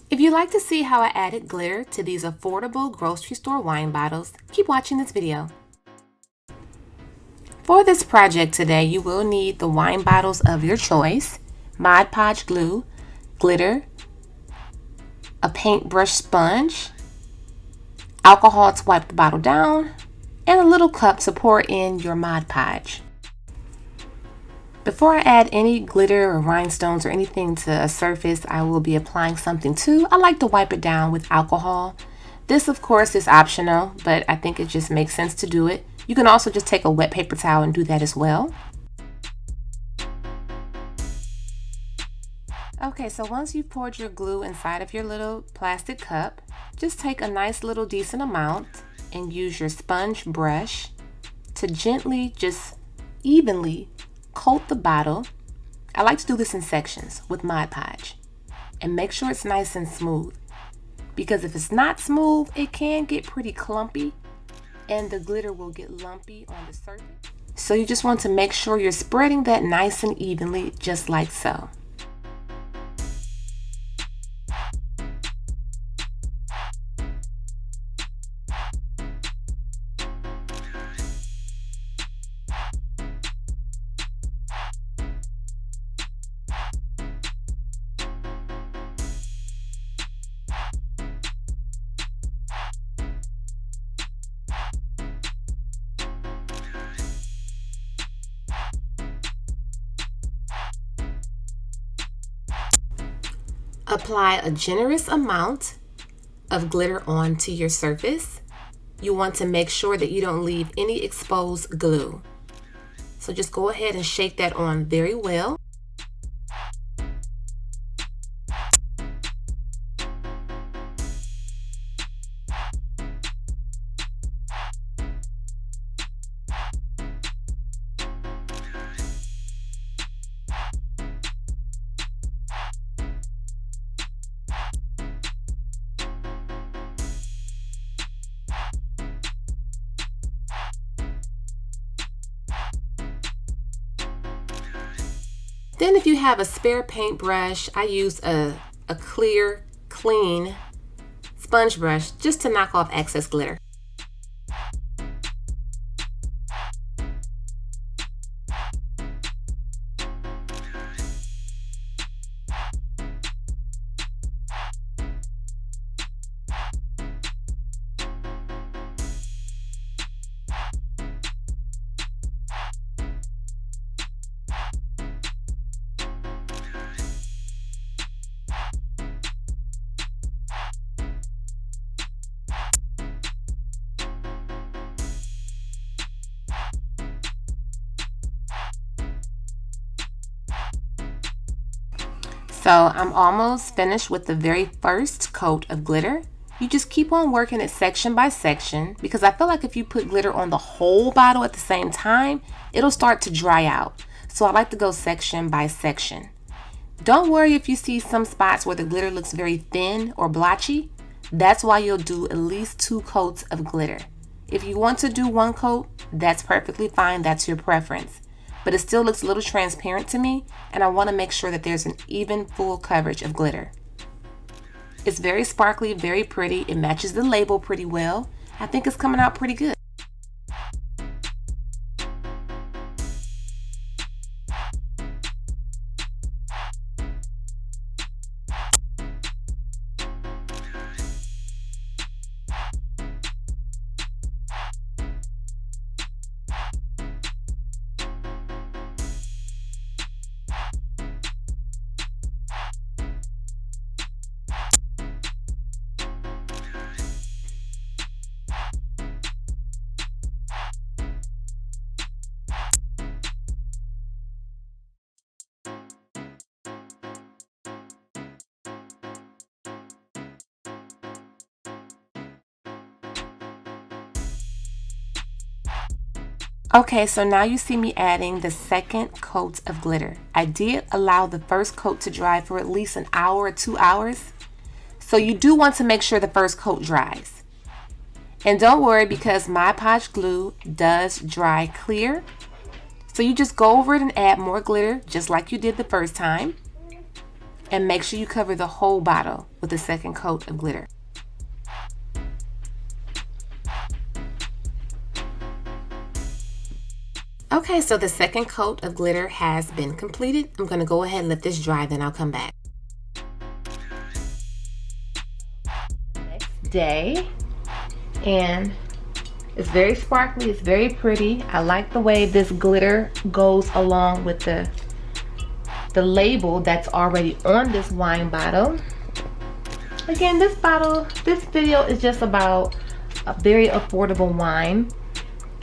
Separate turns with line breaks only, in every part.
If you'd like to see how I added glitter to these affordable grocery store wine bottles, keep watching this video. For this project today, you will need the wine bottles of your choice, Mod Podge glue, glitter, a paintbrush sponge, alcohol to wipe the bottle down, and a little cup to pour in your Mod Podge. Before I add any glitter or rhinestones or anything to a surface I will be applying something to, I like to wipe it down with alcohol. This of course is optional, but I think it just makes sense to do it. You can also just take a wet paper towel and do that as well. Okay, so once you've poured your glue inside of your little plastic cup, just take a nice little decent amount and use your sponge brush to gently, just evenly coat the bottle. I like to do this in sections with Mod Podge and make sure it's nice and smooth, because if it's not smooth, it can get pretty clumpy and the glitter will get lumpy on the surface. So you just want to make sure you're spreading that nice and evenly, just like so. Apply a generous amount of glitter onto your surface. You want to make sure that you don't leave any exposed glue. So just go ahead and shake that on very well. Then if you have a spare paintbrush, I use a clear, clean sponge brush just to knock off excess glitter. So I'm almost finished with the very first coat of glitter. You just keep on working it section by section, because I feel like if you put glitter on the whole bottle at the same time, it'll start to dry out. So I like to go section by section. Don't worry if you see some spots where the glitter looks very thin or blotchy. That's why you'll do at least 2 coats of glitter. If you want to do 1 coat, that's perfectly fine. That's your preference. But it still looks a little transparent to me, and I want to make sure that there's an even full coverage of glitter. It's very sparkly, very pretty. It matches the label pretty well. I think it's coming out pretty good. Okay, so now you see me adding the second coat of glitter. I did allow the first coat to dry for at least an hour or 2 hours. So you do want to make sure the first coat dries. And don't worry, because my Podge glue does dry clear. So you just go over it and add more glitter just like you did the first time. And make sure you cover the whole bottle with a second coat of glitter. Okay, so the second coat of glitter has been completed. I'm gonna go ahead and let this dry, then I'll come back. Next day, and it's very sparkly, it's very pretty. I like the way this glitter goes along with the label that's already on this wine bottle. Again, this video is just about a very affordable wine.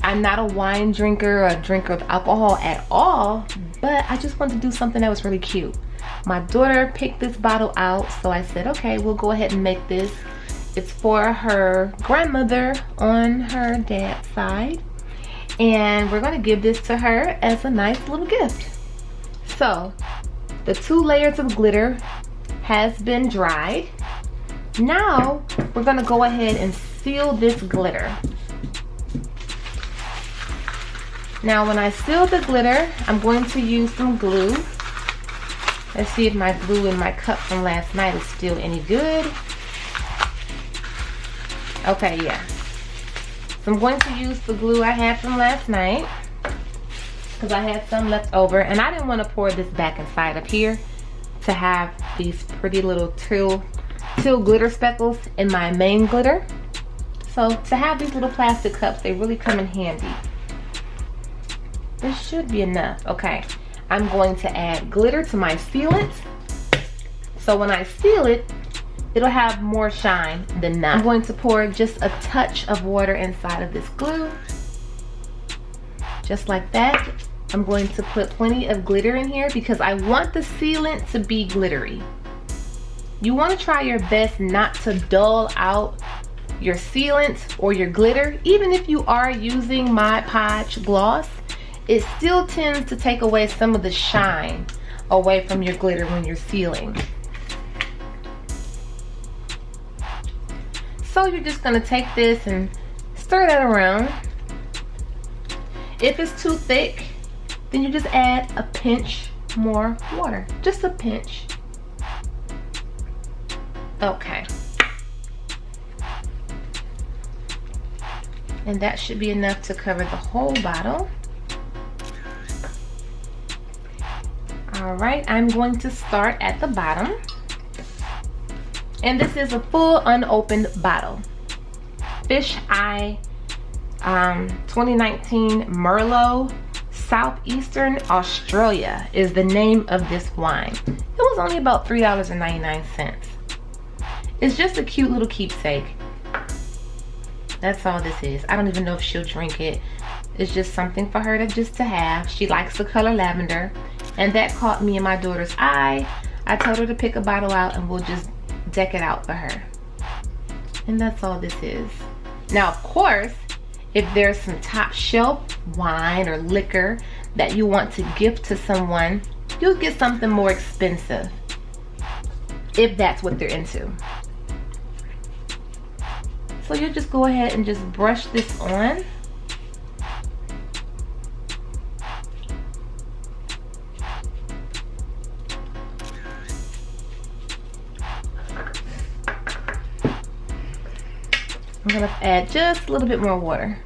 I'm not a wine drinker or a drinker of alcohol at all, but I just wanted to do something that was really cute. My daughter picked this bottle out, so I said, okay, we'll go ahead and make this. It's for her grandmother on her dad's side, and we're gonna give this to her as a nice little gift. So, the 2 layers of glitter has been dried. Now, we're gonna go ahead and seal this glitter. Now when I seal the glitter, I'm going to use some glue. Let's see if my glue in my cup from last night is still any good. Okay, yeah. So I'm going to use the glue I had from last night because I had some left over, and I didn't want to pour this back inside of here to have these pretty little teal glitter speckles in my main glitter. So to have these little plastic cups, they really come in handy. This should be enough. Okay, I'm going to add glitter to my sealant. So when I seal it, it'll have more shine than not. I'm going to pour just a touch of water inside of this glue. Just like that. I'm going to put plenty of glitter in here because I want the sealant to be glittery. You want to try your best not to dull out your sealant or your glitter. Even if you are using my Podge gloss, it still tends to take away some of the shine away from your glitter when you're sealing. So you're just gonna take this and stir that around. If it's too thick, then you just add a pinch more water, just a pinch. Okay. And that should be enough to cover the whole bottle. All right, I'm going to start at the bottom. And this is a full unopened bottle. Fish Eye 2019 Merlot, Southeastern Australia is the name of this wine. It was only about $3.99. It's just a cute little keepsake. That's all this is. I don't even know if she'll drink it. It's just something for her to have. She likes the color lavender, and that caught me and my daughter's eye. I told her to pick a bottle out and we'll just deck it out for her. And that's all this is. Now, of course, if there's some top shelf wine or liquor that you want to gift to someone, you'll get something more expensive if that's what they're into. So you'll just go ahead and just brush this on. I'm gonna add just a little bit more water.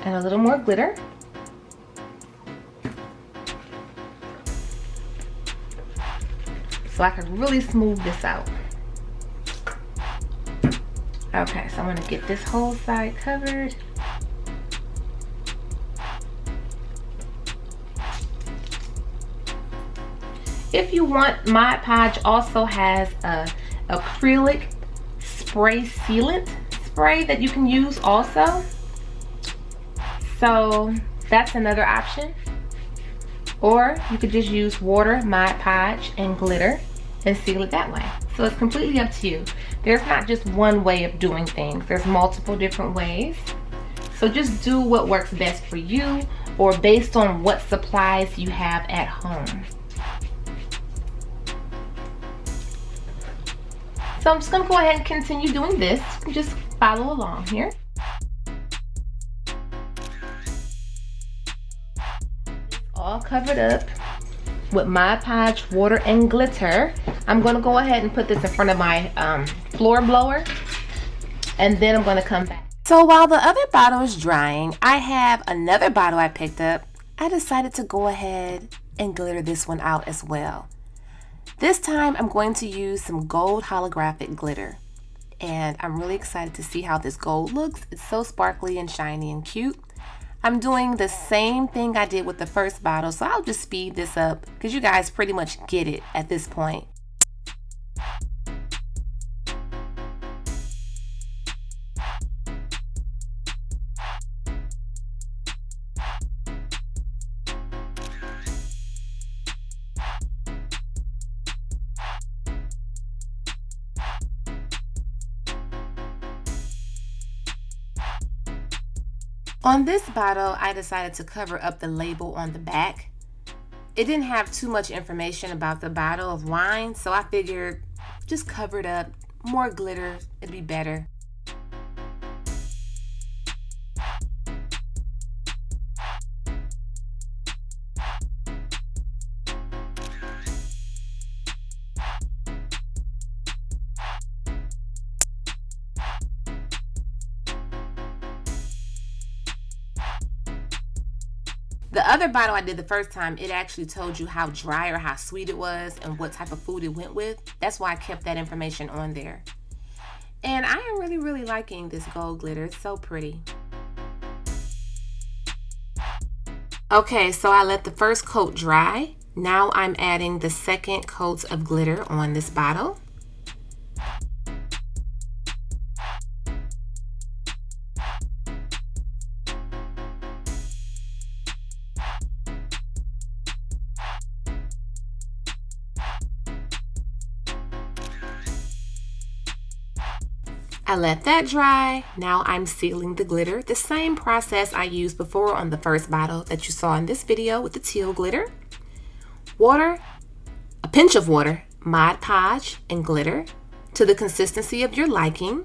And a little more glitter. So I can really smooth this out. Okay, so I'm gonna get this whole side covered. If you want, my Podge also has a acrylic spray sealant spray that you can use also. So that's another option. Or you could just use water, Mod Podge, and glitter and seal it that way. So it's completely up to you. There's not just one way of doing things. There's multiple different ways. So just do what works best for you or based on what supplies you have at home. So I'm just gonna go ahead and continue doing this. Just follow along here. all covered up with my Podge water and glitter. I'm going to go ahead and put this in front of my floor blower, and then I'm going to come back. So while the other bottle is drying, I have another bottle I picked up. I decided to go ahead and glitter this one out as well. This time I'm going to use some gold holographic glitter, and I'm really excited to see how this gold looks. It's so sparkly and shiny and cute. I'm doing the same thing I did with the first bottle, so I'll just speed this up because you guys pretty much get it at this point. On this bottle, I decided to cover up the label on the back. It didn't have too much information about the bottle of wine, so I figured just cover it up, more glitter, it'd be better. The other bottle I did the first time, it actually told you how dry or how sweet it was and what type of food it went with. That's why I kept that information on there. And I am really liking this gold glitter. It's so pretty. Okay, so I let the first coat dry. Now I'm adding the second coat of glitter on this bottle. I let that dry. Now I'm sealing the glitter. The same process I used before on the first bottle that you saw in this video with the teal glitter. Water, a pinch of water, Mod Podge, and glitter to the consistency of your liking.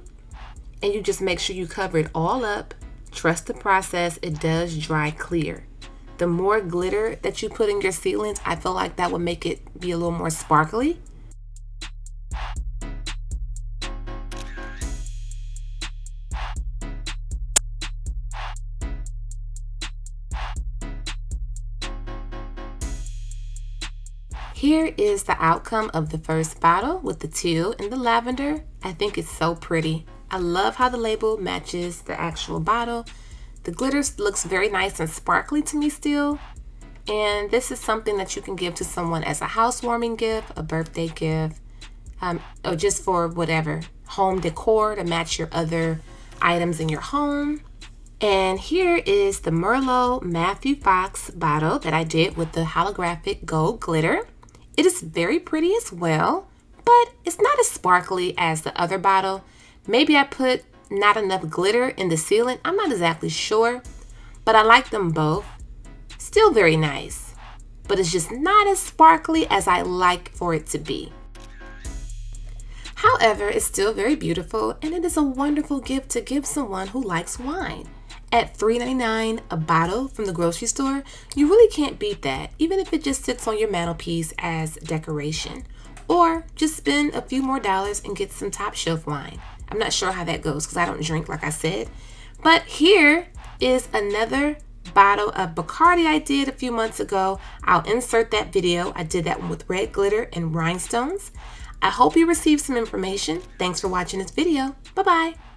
And you just make sure you cover it all up. Trust the process, it does dry clear. The more glitter that you put in your ceilings, I feel like that would make it be a little more sparkly. Here is the outcome of the first bottle with the teal and the lavender. I think it's so pretty. I love how the label matches the actual bottle. The glitter looks very nice and sparkly to me still. And this is something that you can give to someone as a housewarming gift, a birthday gift, or just for whatever, home decor to match your other items in your home. And here is the Merlot Matthew Fox bottle that I did with the holographic gold glitter. It is very pretty as well, but it's not as sparkly as the other bottle. Maybe I put not enough glitter in the ceiling. I'm not exactly sure, but I like them both. Still very nice, but it's just not as sparkly as I like for it to be. However, it's still very beautiful, and it is a wonderful gift to give someone who likes wine. At $3.99 a bottle from the grocery store, you really can't beat that, even if it just sits on your mantelpiece as decoration. Or just spend a few more dollars and get some top shelf wine. I'm not sure how that goes because I don't drink, like I said. But here is another bottle of Bacardi I did a few months ago. I'll insert that video. I did that one with red glitter and rhinestones. I hope you received some information. Thanks for watching this video. Bye-bye.